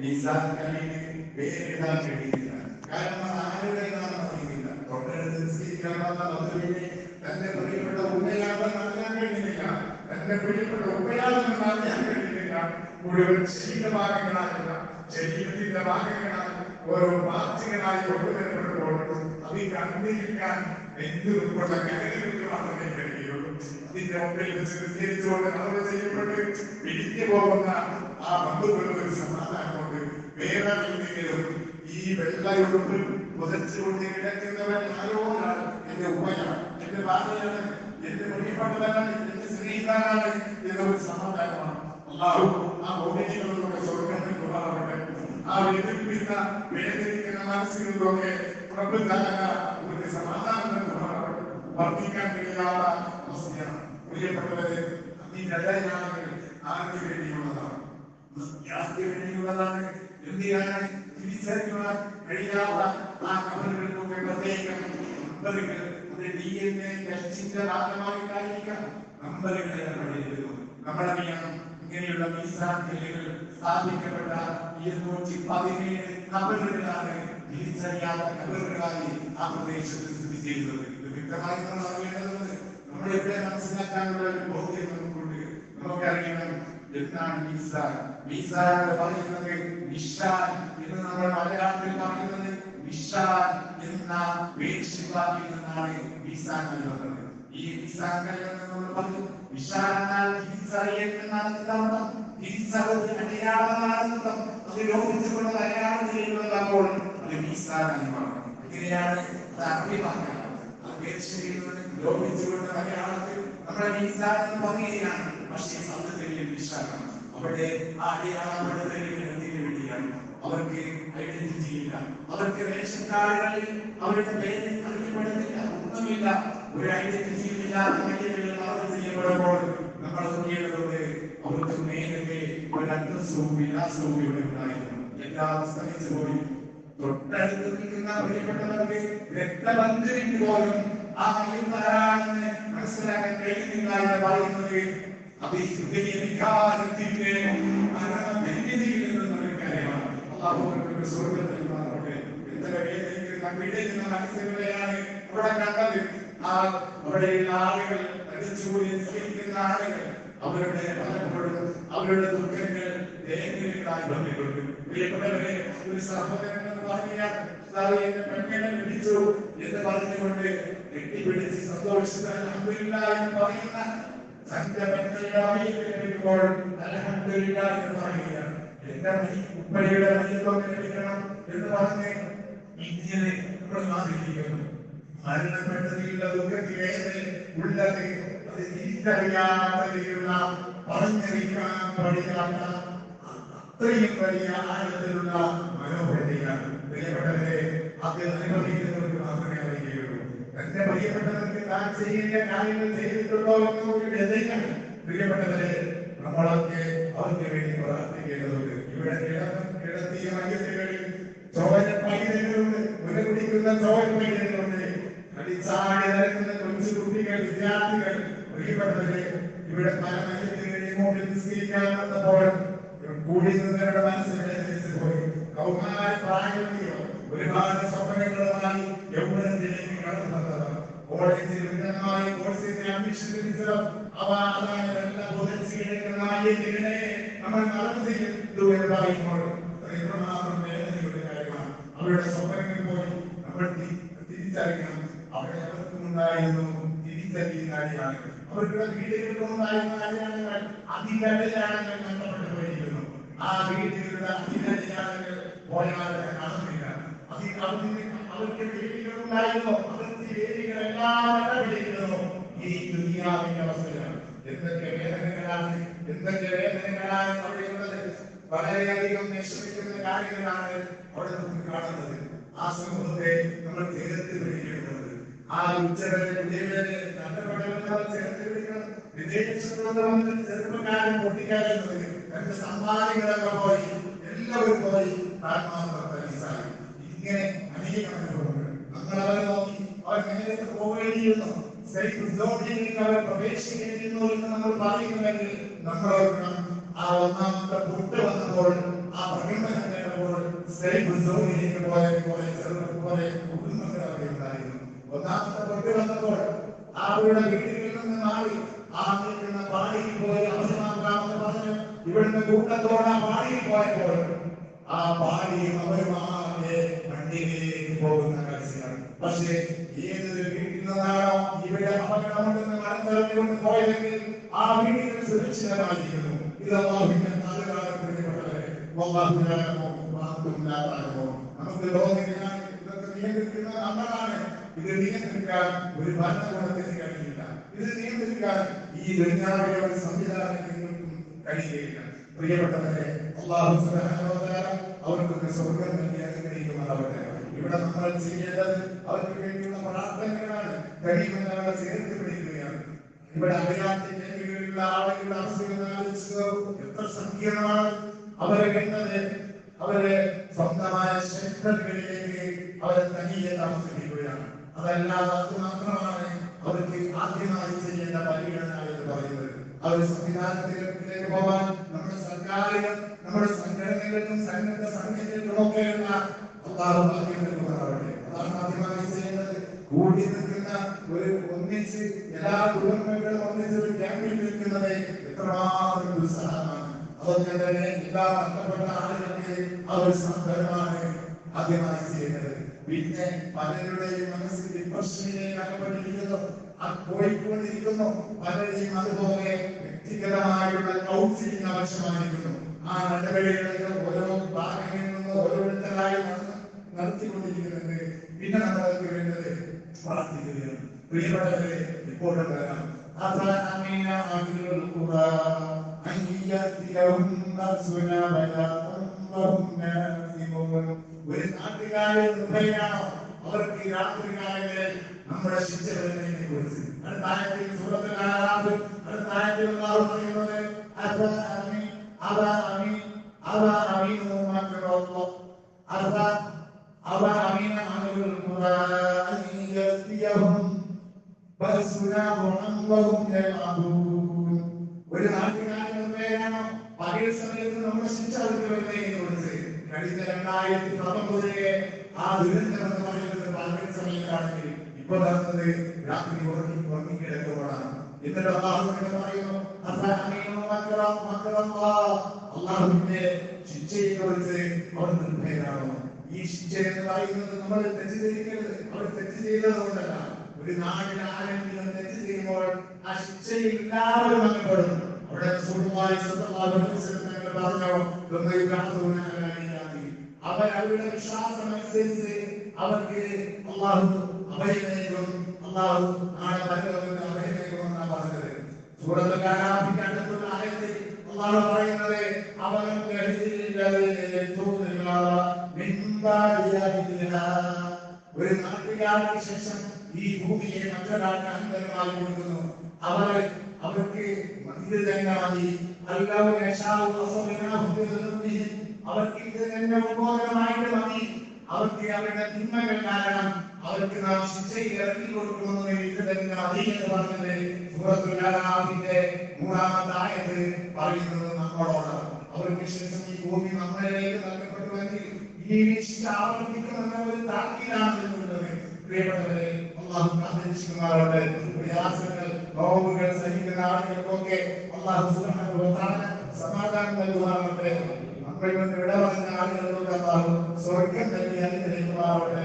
മീസാനിന് പേരിടാൻ കഴിയില്ല. കാരണം ആരുടെ നാം അറിയുന്നില്ല. തന്റെ പ്രിയപ്പെട്ട ഉമ്മയാണെന്ന് അറിയാൻ കഴിയുന്നില്ല. തന്റെ പ്രിയപ്പെട്ട ഉമ്മയാണെന്ന് അറിയാൻ കഴിയുന്നില്ല. മുഴുവൻ ശരീരഭാഗങ്ങളാകുന്ന ശരീരത്തിന്റെ ഭാഗങ്ങളായി ഓരോ പാർട്ടികളായി കൊണ്ടുവരപ്പെടുമ്പോൾ അത് കണ്ടിരിക്കാൻ നെഞ്ചുള്ള കരകൾക്ക് മാത്രമേ കഴിയുള്ളൂ. അതിന്റെ മുമ്പിൽ വിസ്തരിച്ചുകൊണ്ട് നമ്മൾ ചെയ്യപ്പെട്ട് പിരിഞ്ഞു പോകുന്ന ആ ബന്ധുക്കളുടെ ഒരു സമാധാനമുണ്ട്. വേറെ എന്തെങ്കിലും ഈ വെള്ളയുടുപ്പിൽ പുതച്ചുകൊണ്ട് കിടക്കുന്നവൻ ആരോടാണ്? എന്റെ ഉമ്മയാണ്, എന്റെ ഭാര്യയാണ്, എന്റെ പ്രിയപ്പെട്ടവനാണ്, എന്റെ സ്നേഹിതനാണ് എന്നൊരു സമാധാനമാണ്. അല്ലാഹു ആ ഭൂമിയിലൂടെ സ്വർഗ്ഗത്തിൽ കൊണ്ടുവരട്ടെ. ആ വേദനിപ്പിക്കുന്ന വേദനിക്കുന്ന മനസ്സിലൂടെ ഒരു സമാധാനം വർദ്ധിക്കാൻ കഴിയാത്ത അവസ്ഥയാണ്. പ്രിയപ്പെട്ടവരെ, അതിനെതിരെയാണെങ്കിൽ ആർക്ക് വേണ്ടിയുള്ളതാണ്? വേണ്ടിയുള്ളതാണ്. എന്തിനാണ് തിരിച്ചറിയുവാൻ കഴിയാത്ത ആ കബറുകളിലൂടെ പ്രത്യേകം നമ്പറുകൾ, അത് DNA ടെസ്റ്റിന്റെ ഭാഗമായിട്ടായിരിക്കാം നമ്പറുകളെ നമ്മൾ നമ്മളറിയണം. ഇങ്ങനെയുള്ള മീസാൻ കല്ലുകൾ സ്ഥാപിക്കപ്പെട്ട 217 കബറുകളാണ് തിരിച്ചറിയാത്ത കബറുകളായി ആ പ്രദേശത്ത് സ്ഥിതി ചെയ്യുന്നത്. ഇത് വ്യക്തമായി നമ്മൾ അറിയേണ്ടതുണ്ട്. നമ്മളെവിടെ മനസ്സിലാക്കാനുള്ള ഒരു ബോധ്യം നമുക്കുണ്ട്. നമുക്കറിയണം എന്താണ് മീസാൻ. മീസാൻ എന്ന് പറയുന്നത് നിഷാൻ എന്ന് നമ്മൾ മലയാളത്തിൽ പറയുന്നത് നിഷാൻ എന്ന വേശ്യവാക്കിൽ നിന്നാണ് മീസാൻ വരുന്നത്. ഈ മീസാൻ കല്ലെന്ന് നമ്മൾ പറഞ്ഞു. നിഷാൻ എന്നാൽ തിരിച്ചറിയൽ, തിരിച്ചറിവ് അടയാളമാണെന്നർത്ഥം. അത് ലോപിച്ചുകൊണ്ട് അടയാളം ചെയ്യുന്നതാകുമ്പോൾ അത് മീസാനായി മാറും. ഇങ്ങനെയാണ് അത് അർത്ഥമാക്കുന്നത്. ലോപിച്ചുകൊണ്ട് അടയാളത്തിൽ നമ്മുടെ മീസാൻ എന്ന് പറയുകയാണ്. പക്ഷേ സത്യത്തിൽ നിഷാനാണ്. അവിടെ ആ അടയാളപ്പെടുത്തലിന് എന്തിനു വേണ്ടിയാണ്? അവർക്ക് ഐഡന്റിറ്റി ഇല്ല. അവർക്ക് റേഷൻ കാർഡുകളിൽ അവരുടെ പേര് അറിയപ്പെടുന്നില്ല, ഒന്നുമില്ല. ഒരു ഐഡന്റിറ്റിയും ഇല്ലാത്ത മനുഷ്യர்கள் അവർ ചെയ്യപ്പെടുമ്പോൾ നമ്മൾ നോക്കിയതുകൊണ്ട് അവർക്ക് മേലെ ഒരു അന്തസ്സവും വിലാസവും ഇവിടെ ഉണ്ടായിരുന്നു. എല്ലാം സ്തമിച്ചു പോയി. തൊട്ടടുത്ത് നിൽക്കുന്ന പ്രിയപ്പെട്ടവർക്ക് രക്തബന്ധുവിന് പോലും ആ മയ്യത്താരാണെന്ന് മനസ്സിലാക്കാൻ കഴിയുന്നില്ല എന്ന് പറയുന്നത് അത് ഹൃദയവികാരത്തിന്റെ ഒരു കാര്യമാണ്. അല്ലാഹു സ്വർഗ്ഗത്തിൽ മാറട്ടെ. എത്ര വേദനിക്കുന്ന പീഡിക്കുന്ന മനസ്സുകളെയാണ് അവിടെ കണ്ടത്. അവിടെയുള്ള ആളുകൾ, അടിച്ചുകൂടി നിസ്കരിക്കുന്ന ആളുകൾ, അവരുടെ പലപ്പോഴും അവരുടെ ദുഃഖങ്ങൾ വേദനകളായി വന്നിട്ടുണ്ട്. പ്രിയപ്പെട്ടവരെ, ഒരു സഹോദരൻ എന്ന് പറഞ്ഞാൽ എന്റെ പെണ്ണിനെ പിടിച്ചു എന്ന് പറഞ്ഞുകൊണ്ട് കെട്ടിപ്പിടിച്ച് സന്തോഷിച്ച അൽഹംദുലില്ലാഹ് എന്ന് പറയുന്ന തന്റെ പെണ്ണിന്റെ അമീപ്പോൾ അൽഹംദുലില്ലാഹ് എന്ന് പറയുകയാണ്. എന്റെ ഉപ്പയുടെ മയ്യത്തൊക്കെ ലഭിക്കണം എന്ന് പറഞ്ഞ് ഇങ്ങനെ നമ്മൾ മാറിയിരിക്കുന്നു. മരണപ്പെട്ടതിലുള്ള ദുഃഖത്തിലേറെ ഉള്ളത് അത് തിരിച്ചറിയാതെയുള്ള പറഞ്ഞറിയിക്കാൻ പഠിക്കാത്ത അത്രയും വലിയ ആഴത്തിലുള്ള മനോഹരതയാണ്. പ്രിയപ്പെട്ടവരെ, അത് അനുഭവിക്കുന്നവർക്ക് മാത്രമേ അറിയുകയുള്ളൂ. തന്റെ പ്രിയപ്പെട്ടവർക്ക് താൻ ചെയ്യേണ്ട കാര്യങ്ങൾ ചെയ്തിട്ടുണ്ടോ എന്നൊരു വ്യതയാണ്. പ്രിയപ്പെട്ടവരെ, നമ്മളൊക്കെ അവർക്ക് വേണ്ടി പ്രാർത്ഥിക്കേണ്ടതുണ്ട്. ഇവിടെ കിടത്തിയ മയ്യത്തുകളിൽ ചോര പൈതങ്ങളുണ്ട്, മുലകുടിക്കുന്ന ചോര പൈതങ്ങളുണ്ട്, കളിച്ചാടി നടക്കുന്ന കൊച്ചു കുട്ടികൾ, വിദ്യാർത്ഥികൾ. പ്രിയപ്പെട്ടവരെ, ഇവിടെ പല മയ്യത്തുകളെയും മുമ്പിൽ നിസ്കരിക്കാൻ വന്നപ്പോൾ കൂടി നിന്നവരുടെ മനസ്സ് വേദനിച്ചു പോയി. കൗമാര പ്രായത്തിലോ ഒരുപാട് സ്വപ്നങ്ങളുമായി യൗവനത്തിലേക്ക് കടന്നു വന്നതാണ്. കോളേജിൽ ഉന്നതമായ കോഴ്സിനെ അന്വേഷിച്ചോ അവ അതായതെല്ലാം ബോധിച്ചിരിക്കുന്നതിനെ നമ്മൾ നടന്നു ചെയ്യുന്നു എന്ന് പറയുമ്പോൾ എത്രമാത്രം വേദനയുടെ കാര്യമാണ്. അവരുടെ സ്വപ്നങ്ങൾ പോയി നമ്മൾ തിരിച്ചറിയണം. അവിടെ അവർക്കുണ്ടായിരുന്നു തിരിച്ചറിയുന്ന അടിയാളുകൾ, അവരുടെ വീടുകൾക്കുണ്ടായിരുന്ന അടിയാളുകൾ അതികടലാളുകൾ നഷ്ടപ്പെട്ടു പോയിരിക്കുന്നു. ആ വീടുകളുടെ അതികടലാളുകൾ പോയാളെ കാണുന്നില്ല. അവർക്ക് വേദികളുണ്ടായിരുന്നു, അവർക്ക് വേദികളെല്ലാം ഇടപെട്ടിരുന്നു. ഈ ദുനിയാവിന്റെ അവസ്ഥയാണ്. എന്തൊക്കെ വേദനകളാണ്, എന്തൊക്കെ വേദനകളാണ് അവിടെയുള്ളത്. വളരെയധികം വിഷമിക്കുന്ന കാര്യങ്ങളാണ് അവിടെ നമുക്ക് കാണുന്നത്. ആ സമൂഹത്തെ നമ്മൾ ചേർത്ത് പിടിക്കേണ്ടത്. ആ ഉച്ചവരെ വിജയവരെ നഷ്ടപ്പെട്ടവരെ ചേർത്ത് പിടിക്കണം. വിദേശത്തുള്ളവർ ചെറുപ്പക്കാരൻ പൊട്ടിക്കാരുന്നത് രണ്ട് സമ്മാനങ്ങളൊക്കെ പോയി, എല്ലാവരും പോയി ആത്മാർത്ഥമായി. ഇങ്ങനെ അനേകം അനുഭവങ്ങൾ നമ്മൾ അവരെ നോക്കി അവർ നേരത്തെ പോവുകയും അവർ പ്രവേശിക്കുന്നു എന്ന് നമ്മൾ പറയുന്നുവെങ്കിൽ നമ്മൾ ആ ഒന്നാമത്തെ പുട്ട് വന്നപ്പോൾ ആ പ്രകടനങ്ങൾ പോലെ കുടുംബങ്ങൾ അവിടെ ഉണ്ടായിരുന്നു. ഒന്നാമത്തെ പൊട്ടി വന്നപ്പോൾ ആ അവരുടെ വീടുകളിൽ നിന്ന് മാറി ആ നിൽക്കുന്ന പാടിയിൽ പോയി അവസരമാക്കാമെന്ന് പറഞ്ഞ് ഇവിടുന്ന് കൂട്ടത്തോടെ പാടിയിൽ പോയപ്പോൾ ആ പാടിയും അവരുമാകെ വണ്ടിയിലേക്ക് പോകുന്ന കാഴ്ചയാണ്. പക്ഷേ ഏതൊരു വീട്ടിൽ നിന്നാണോ ഇവിടെ അപകടമുണ്ടെന്ന് മനസ്സിലാക്കിക്കൊണ്ട് പോയതെങ്കിൽ ആ വീടുകൾ സുരക്ഷിതമായിരിക്കുന്നു. ഇത് അല്ലാഹുവിന്റെ നാലുകാലത്തിൽപ്പെട്ടവരെ നമുക്ക് ലോകത്തിനാണ് ഇതൊക്കെ നിയന്ത്രിക്കുന്ന നമ്മളാണ്. ഇത് നിയന്ത്രിക്കാൻ ഒരു ഭരണകൂടത്തിന് കഴിയില്ല. ഇത് നിയന്ത്രിക്കാൻ ഈ ദുനിയാവിലെ ഒരു സംവിധാനങ്ങൾക്കും കഴിയുകയില്ല. പ്രിയപ്പെട്ടവരെ, അല്ലാഹു സുബ്ഹാനഹു വ തആല അവർക്ക് സ്വർഗ്ഗം നൽകി അനുഗ്രഹിക്കുമാറാവട്ടെ. ഇവിടെ നമ്മൾ ചെയ്യേണ്ടത് അവർക്ക് വേണ്ടിയുള്ള പ്രാർത്ഥനകളാണ്. കഴിയുമെന്നവരെ ചേർത്ത് പിടിക്കുകയാണ്. ഇവിടെ അഭയാർത്ഥി മേഖലയിലുള്ള ആളുകളുടെ അവസ്ഥ എത്ര സങ്കീർണമാണ്. അവരെ കണ്ടത് അവരെ സ്വന്തമായ ക്ഷേത്രങ്ങളിലേക്ക് അവരെ തനിയെ താമസിപ്പിക്കുകയാണ്. അതല്ലാതെ അത് മാത്രമാണ് അവർക്ക് ആദ്യമായി ചെയ്യേണ്ട പരിഗണന എന്ന് പറയുന്നത്. അവർ സംവിധാനത്തിലേക്ക് പോകാൻ നമ്മുടെ സർക്കാരിനും നമ്മുടെ സംഘടനകൾക്കും സന്നദ്ധ സംഘടനകൾക്കും ഒക്കെയുള്ള അതാണ് ആദ്യമായി ചെയ്യേണ്ടത്. കൂടി നിൽക്കുന്ന ഒരു ഒന്നിച്ച് എല്ലാ കുടുംബങ്ങളും ഒന്നിച്ച് ഒരു ക്യാമ്പിൽ നിൽക്കുന്നത് എത്രമാത്രം ഉത്സാഹമാണ്. അതുകൊണ്ട് തന്നെ എല്ലാ നഷ്ടപ്പെട്ട ആളുകൾക്ക് അവർ സഹകരമാണ് ആദ്യമായി ചെയ്യുന്നത്. പിന്നെ പലരുടെയും മനസ്സിൽ ഡിപ്രഷനിലേക്ക് അകപ്പെട്ടിരിക്കുന്നു, പോയിക്കൊണ്ടിരിക്കുന്നു. പലരെയും അതുപോലെ വ്യക്തിഗതമായുള്ള കൗൺസിലിംഗ് ആവശ്യമായിരിക്കുന്നു. ആ നടപടികളൊക്കെ ഓരോ ഭാഗങ്ങളിൽ നിന്ന് ഓരോരുത്തരായി നടത്തിക്കൊണ്ടിരിക്കുന്നുണ്ട്. പിന്നെ നമ്മൾക്ക് വേണ്ടത് പ്രാർത്ഥിക്കുകയാണ്. പ്രിയപ്പെട്ടവരെ, ഇപ്പോഴും വരാം. ഒരു നാട്ടുകാരെ നിർഭയനാണോ അവർക്ക് രാത്രികാലങ്ങളെ നമ്മുടെ ശിക്ഷകളെ കുറിച്ച് അടുത്തായത്തിൽ സൂറത്തുൽ അഅറാഫ് അടുത്തായത്തിൽ അല്ലാഹു പറയുന്നത് ഒരു നാട്ടുകാരൻ നിർഭയനാണോ പകൽ സമയത്ത് നമ്മുടെ ശിക്ഷ കുറിച്ച് കഴിഞ്ഞ 2019 ആ ദുരന്തം എന്ന് പറയുന്നത് പകൽ സമയത്താണെങ്കിൽ ഇപ്പോൾ നടന്നത് രാത്രി ഉറങ്ങിക്കിടക്കുമ്പോഴാണ്. എന്നിട്ട് അള്ളാഹുവിന്റെ ശിക്ഷയെ കുറിച്ച് അവർ നിർഭയരാണോ? ഈ ശിക്ഷ എന്ന് പറയുന്നത് നമ്മൾ തെറ്റിദ്ധരിക്കരുത്. അവർ തെറ്റ് ചെയ്തത് കൊണ്ടല്ല. ഒരു നാടിൽ ആരെങ്കിലും തെറ്റ് ചെയ്യുമ്പോൾ ആ ശിക്ഷയിൽ എല്ലാവരും അങ്ങപ്പെടുന്നു. അവിടെ അവർ അവരുടെ വിശ്വാസം അനുസരിച്ച് അവർക്ക് അള്ളാഹു അഭയമേകും. അള്ളാഹു നാളെ പരലോകത്ത് അഭയമേകുമെന്നാണ് പറഞ്ഞത്. സൂറത്തുൽ അഅറാഫിന്റെ അടുത്തുള്ള ആയത്തിൽ അള്ളാഹു പറയുന്നത് അവരും ഒരു നാട്ടുകാർക്ക് ശേഷം ഈ ഭൂമിയെ മറ്റൊരാൾക്ക് അന്തരമായി കൊടുക്കുന്നു. അവർക്ക് മന്ദിരമായി അവർക്ക് ഇത് തന്നെ ഉദ്ബോധനമായിട്ട് മതി. അവർക്ക് അവരുടെ തിന്മകൾ കാരണം അവർക്ക് നാം ശിക്ഷയിൽ ഇറക്കി കൊടുക്കുന്നത് ഇത് തന്നെ മതി എന്ന് പറഞ്ഞത് സൂറത്തുൽ അഅറാഫിന്റെ 3-ാമത്തെ ആയത്ത് പറയുന്നത് നമ്മളോട്. അവർക്ക് ശേഷം ഈ ഭൂമി നമ്മളിലേക്ക് നൽകപ്പെട്ടുവെങ്കിൽ ഈ ശിക്ഷ ആവർത്തിക്കുമെന്ന ഒരു താക്കീതാണ് എന്നുള്ളത്. പ്രിയപ്പെട്ടവരെ, അല്ലാഹു കാത്തിരിക്കുമാറാവട്ടെ. പ്രയാസങ്ങൾ നോവുകൾ സഹിക്കുന്ന ആളുകൾക്കൊക്കെ അല്ലാഹു സുബ്ഹാനഹു വ തആല സമാധാനം നൽകുമാറാവട്ടെ. നമ്മളിൽ നിന്ന് വിട പറഞ്ഞ ആളുകൾക്ക് അല്ലാഹു സ്വർഗ്ഗം നൽകി അനുഗ്രഹിക്കുമാറാവട്ടെ.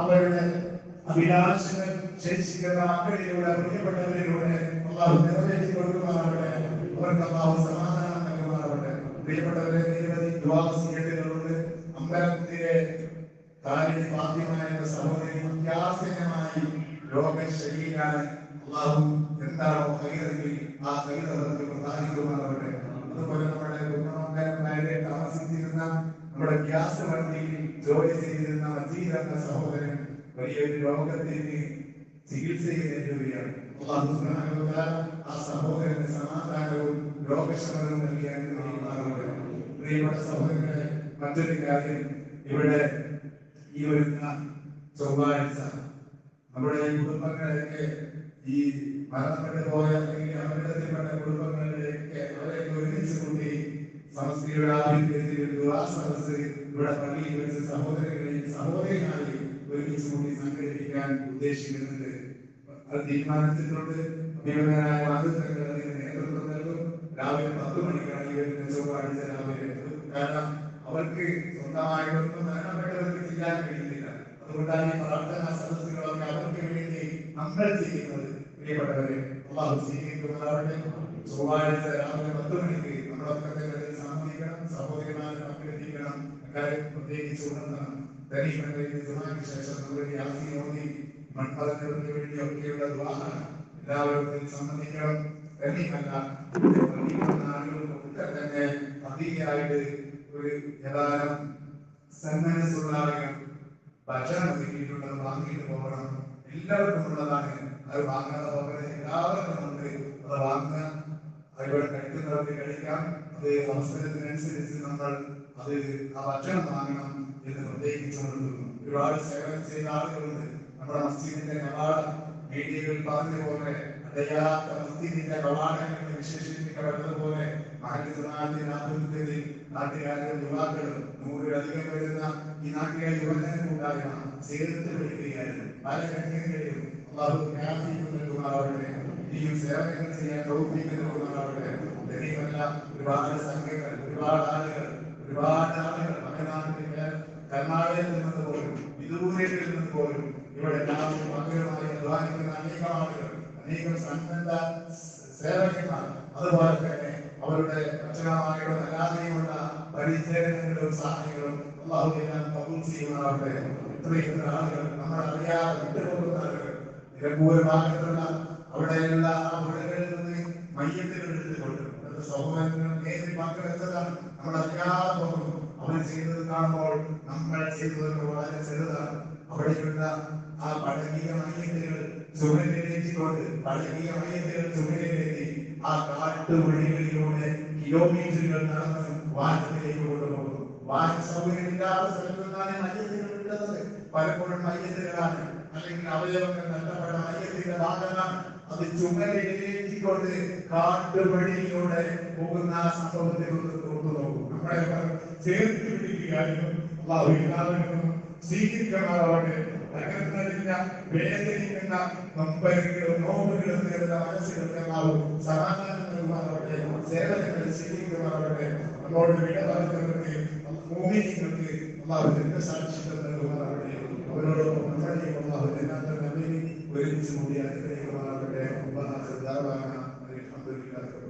അവരുടെ അഭിലാഷങ്ങൾ ശേഷിക്കുന്ന മക്കളിലൂടെ പ്രിയപ്പെട്ടവരിലൂടെ അല്ലാഹു നിറവേറ്റി കൊടുക്കുമാറാവട്ടെ. അവർക്ക് അല്ലാഹു സമാധാനം നൽകുമാറാവട്ടെ. പ്രിയപ്പെട്ടവരെ, നിരവധി ദുആവസിയത്തുകളുണ്ട്. അമ്പലത്തിലെ കാലിൽ ഫാത്തിമായ സഹോദരി അത്യാസന്നമായി രോഗശരീരാണ്. അല്ലാഹു എന്താണോ കൈതെങ്കിൽ ആ കൈതവർക്ക് പ്രധാനിക്കുമാറാവട്ടെ. അതുപോലെ നമ്മുടെ കുടുംബക്കാരെ താമസിച്ചിരുന്ന നമ്മുടെ ഗ്യാസ് വണ്ടിയിൽ ജോലി ചെയ്തിരുന്ന മജീദ് എന്ന സഹോദരൻ വലിയൊരു രോഗത്തിന് ചികിത്സയിൽ നേരിടുകയാണ്. അല്ലാഹു സുബ്ഹാനഹു വ തആല ആ സഹോദരന് സമാധാനവും രോഗശമനവും നൽകി അനുഗ്രഹിക്കുമാറാവട്ടെ. പ്രിയപ്പെട്ട സഹോദരങ്ങളെ, മറ്റൊരു കാര്യം, ഇവിടെ ഈ വരുന്ന ചൊവ്വാഴ്ച നമ്മുടെ ഈ കുടുംബങ്ങളെയൊക്കെ ഈ മരണപ്പെട്ടു പോയ അല്ലെങ്കിൽ അപകടത്തിൽപ്പെട്ട കുടുംബങ്ങളിലേക്ക് അവരെ ഒരുമിച്ച് കൂട്ടി സമസ്തയുടെ ആഭിമുഖ്യത്തിൽ ഒരു ദുആ സദസ്സ് ഇവിടെ പള്ളിയിൽ വെച്ച് സഹോദരങ്ങളെയും സഹോദരിമാരെയും ഒരുമിച്ച് കൂടി സംഘടിപ്പിക്കാൻ ഉദ്ദേശിക്കുന്നുണ്ട്. അത് തീരുമാനിച്ചിട്ടുണ്ട്. അഭിമന്യനായ വാദത്തിന് നേതൃത്വം നൽകും. രാവിലെ 10 മണിക്കാണ് ഈ വരുന്ന ചൊവ്വാഴ്ച രാവിലെ. കാരണം അവർക്ക് സ്വന്തമായിട്ടൊന്നും മരണപ്പെട്ടവർക്ക് ചെയ്യാൻ കഴിയുന്നില്ല. അതുകൊണ്ടാണ് ഈ പ്രാർത്ഥനാ സദസ്സുകളൊക്കെ അവർക്ക് വേണ്ടി നമ്മൾ ചെയ്യുന്നത്. പ്രിയപ്പെട്ടവരെ, അല്ലാഹു സ്വീകരിക്കുന്നതാവട്ടെ. ചൊവ്വാഴ്ച രാവിലെ 10 മണിക്ക് നമ്മളൊക്കെ സമ്മതിക്കണം, സഹോദരിമാരെ അഭ്യർത്ഥിക്കണം. അക്കാര്യം പ്രത്യേകിച്ച് ഉണർത്തണം. ദൈവത്തിന്റെ ദുആക്ക് ശേഷം നമ്മുടെ യാസീനോദി മൺപറഞ്ഞവർക്ക് വേണ്ടി ഒക്കെയുള്ള ദുആ എല്ലാവരും സമ്മതിക്കണം. തന്നെയല്ല ആളുകൾക്കൊക്കെ തന്നെ അതിയായിട്ട് ഒരു ഏതാനും സന്മനസ്സുള്ള ആളുകൾ ഭക്ഷണം ഒരുക്കിയിട്ടുള്ളത് വാങ്ങിയിട്ട് പോകണം. എല്ലാവർക്കും ഉള്ളതാണ്. അത് വാങ്ങാതെ പോകരുത്. എല്ലാവർക്കും ഉണ്ട്. അത് വാങ്ങുക, ഇവിടെ കഴിക്കുന്നവർക്ക് കഴിക്കാം. അത് അവസരത്തിനനുസരിച്ച് നമ്മൾ അത് ആ ഭക്ഷണം വാങ്ങണം എന്ന് പ്രത്യേകിച്ച് കൊണ്ടുവന്നു. ഒരുപാട് സേവനം ചെയ്ത ആളുകളുണ്ട്. നമ്മുടെ മസ്ജിദിന്റെ കവാടം മീഡിയകളിൽ പറഞ്ഞ പോലെ അടയാത്ത മസ്ജിദിന്റെ കവാടങ്ങൾ വിശേഷിപ്പിക്കപ്പെട്ടതുപോലെ ആഭ്യന്തരത്തിൽ നാട്ടുകാരുടെ യുവാക്കളും 100-ലധികം വരുന്ന ഈ നാട്ടിലെ യുവജനങ്ങളുണ്ടായ ചേർത്ത് പിടിക്കുകയായിരുന്നു. പല രംഗങ്ങളിലും അല്ലാഹു നൽകുമാറാവട്ടെ. ഇനിയും സേവനങ്ങൾ ചെയ്യാൻ പ്രവർത്തിക്കുന്നവരാവട്ടെ. ദൈവമല്ല, ഒരുപാട് സംഘങ്ങൾ, ഒരുപാട് ആളുകൾ മകനാട്ടിലെ കർണാടകയിൽ നിന്ന് പോലും വിദൂരയിൽ നിന്ന് പോലും ഇവിടെ എല്ലാവരും മകരമായി അധ്വാനിക്കുന്ന അനേകം ആളുകൾ, അനേകം സന്നദ്ധ സേവകന്മാർ, അതുപോലെ തന്നെ അവരുടെ ഭക്ഷണമായുള്ള അല്ലാതെയുമുള്ള പരിചരണങ്ങളും സഹായങ്ങളും അല്ലാഹു കബൂൽ ചെയ്യുമാറാവട്ടെ. ഇത്രയും ആളുകൾ നമ്മൾ അറിയാതെ വിട്ടുപോകുന്ന ആളുകൾ നിലമ്പൂർ ഭാഗത്തുള്ള അവിടെയുള്ള ആ പുഴകളിൽ നിന്ന് മയ്യത്തുകൾ എടുത്തുകൊണ്ട് സഹോദരങ്ങൾ നേരിൽ പങ്കെടുത്തതാണ്. നമ്മൾ അറിയാതെ പോകുന്നു. അവൻ ചെയ്തത് കാണുമ്പോൾ നമ്മൾ ചെയ്തത് വളരെ ചെറുതാണ്. അവിടെയുള്ള ആ പഴകിയ മയ്യത്തുകൾ ചുമലിലേറ്റിക്കൊണ്ട് ചുമലിലേറ്റി ആ കാട്ടുവഴികളിലൂടെ കിലോമീറ്ററുകൾ നടന്ന് വാഹനത്തിലേക്ക് കൊണ്ടുപോകും. വാഹന സൗകര്യമില്ലാത്ത സ്ഥലത്തു നിന്നാണ് മയ്യത്തുകൾ ഇടുന്നത്. പലപ്പോഴും മയ്യത്തുകളാണ്, അല്ലെങ്കിൽ അവയവങ്ങൾ നഷ്ടപ്പെട്ട മയ്യത്തിന്റെ ഭാഗമാണ്. അത് ചുമലിലേറ്റിക്കൊണ്ട് കാട്ടുവഴിയിലൂടെ പോകുന്ന ആ സംഭവത്തെ നോക്കും. നമ്മളെ ചേർത്ത് പിടിക്കുകയായിരുന്നു. അല്ലാഹു എല്ലാവരും സ്വീകരിക്കമാറാവട്ടെ. തകർന്നടിഞ്ഞ വേദനിക്കുന്ന നൊമ്പരങ്ങളും നോവുകളും നേരിടുന്ന മനസ്സിലൊക്കെ അല്ലാഹു സമാധാനം നൽകുമാറാവട്ടെ. സേവനങ്ങൾ സ്വീകരിക്കുമാറാവട്ടെ. നമ്മോട് വിട പറഞ്ഞവർക്ക് മോഹിനികൾക്ക് അല്ലാഹു രക്തസാക്ഷിത്വം നൽകുമാറാവട്ടെ. അവരോടൊപ്പം നമ്മളെയും അല്ലാഹു എല്ലാത്തിനും ഒരുമിച്ച് കൂടി അനുഗ്രഹിക്കുമാറാവട്ടെ. അൽഹംദുലില്ലാഹ്.